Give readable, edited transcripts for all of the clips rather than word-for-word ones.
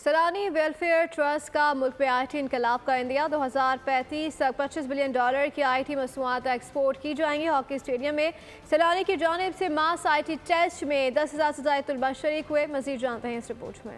Saylani welfare trust کا ملک میں I T انقلاب کا عندیہ 2035 تک $25 بلین کی آئی ٹی مصنوعات ایکسپورٹ کی جائیں گی۔ ہاکی اسٹیڈیم میں سیلانی کی جانب سے ماس آئی ٹی ٹیسٹ میں 10,000 سے زائد طلباء شریک ہوئے۔ مزید جانتے ہیں اس رپورٹ میں۔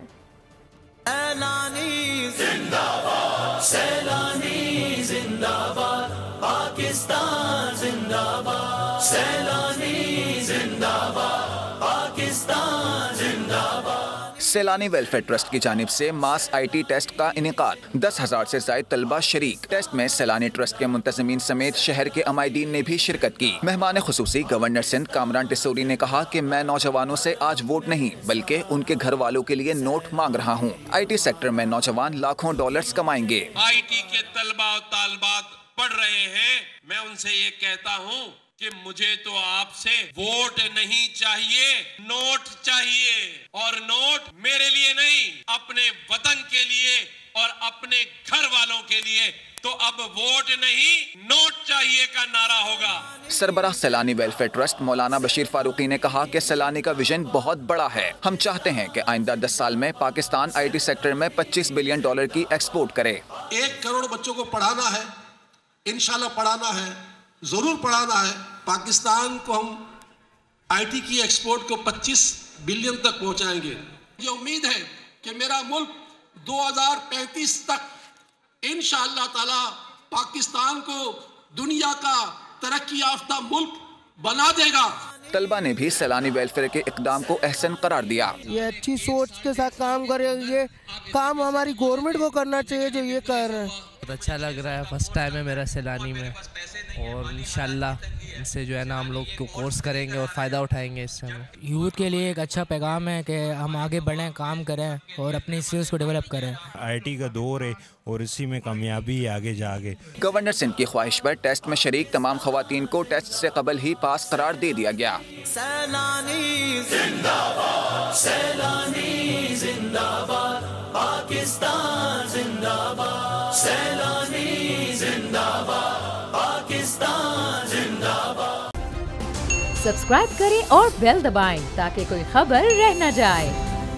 سیلانی زندہ باد، سیلانی زندہ باد، پاکستان زندہ باد، سیلانی زندہ باد، پاکستان زندہ باد۔ سیلانی ویلفیئر ٹرسٹ کی جانب سے ماس آئی ٹی ٹیسٹ کا انعقاد، 10,000 سے زائد طلباء شریک۔ ٹیسٹ میں سیلانی ٹرسٹ کے منتظمین سمیت شہر کے عمائدین نے بھی شرکت کی۔ مہمان خصوصی گورنر سندھ کامران ٹیسوری نے کہا کہ میں نوجوانوں سے آج ووٹ نہیں بلکہ ان کے گھر والوں کے لیے نوٹ مانگ رہا ہوں۔ آئی ٹی سیکٹر میں نوجوان لاکھوں ڈالرز کمائیں گے۔ آئی ٹی کے طلباء و طالبات پڑھ رہے ہیں، میں ان سے یہ کہتا ہوں کہ مجھے تو آپ سے ووٹ نہیں چاہیے، نوٹ چاہیے، اور نوٹ میرے لیے نہیں، اپنے وطن کے لیے اور اپنے گھر والوں کے لیے۔ تو اب ووٹ نہیں، نوٹ چاہیے کا نعرہ ہوگا۔ سربراہ سیلانی ویلفیئر ٹرسٹ مولانا بشیر فاروقی نے کہا کہ سیلانی کا ویژن بہت بڑا ہے۔ ہم چاہتے ہیں کہ آئندہ 10 سال میں پاکستان آئی ٹی سیکٹر میں $25 بلین کی ایکسپورٹ کرے۔ 1 کروڑ بچوں کو پڑھانا ہے، انشاءاللہ پڑھانا ہے، ضرور پڑھانا ہے۔ پاکستان کو ہم آئی ٹی کی ایکسپورٹ کو 25 بلین تک پہنچائیں گے۔ یہ امید ہے کہ میرا ملک 2035 تک انشاءاللہ تعالی پاکستان کو دنیا کا ترقی یافتہ ملک بنا دے گا۔ طلبہ نے بھی سیلانی ویلفیئر کے اقدام کو احسن قرار دیا۔ یہ اچھی سوچ کے ساتھ کام کرے، یہ کام ہماری گورنمنٹ کو کرنا چاہیے جو یہ کر رہے ہیں۔ بہت اچھا لگ رہا ہے، فرسٹ ٹائم ہے میرا سیلانی میں، اور انشاءاللہ اس سے جو ہے نا ہم لوگ کو کورس کریں گے اور فائدہ اٹھائیں گے اس سے۔ یوتھ کے لیے ایک اچھا پیغام ہے کہ ہم آگے بڑھیں، کام کریں اور اپنی اسکلز کو ڈیولپ کریں۔ آئی ٹی کا دور ہے اور اسی میں کامیابی ہے آگے جا کے۔ گورنر سندھ کی خواہش پر ٹیسٹ میں شریک تمام خواتین کو ٹیسٹ سے قبل ہی پاس قرار دے دیا گیا۔ سیلانی زندہ باد، سیلانی زندہ باد، پاکستان زندہ باد، سیلانی زندہ باد، پاکستان زندہ باد۔ سبسکرائب کریں اور بیل دبائیں تاکہ کوئی خبر رہ نہ جائے۔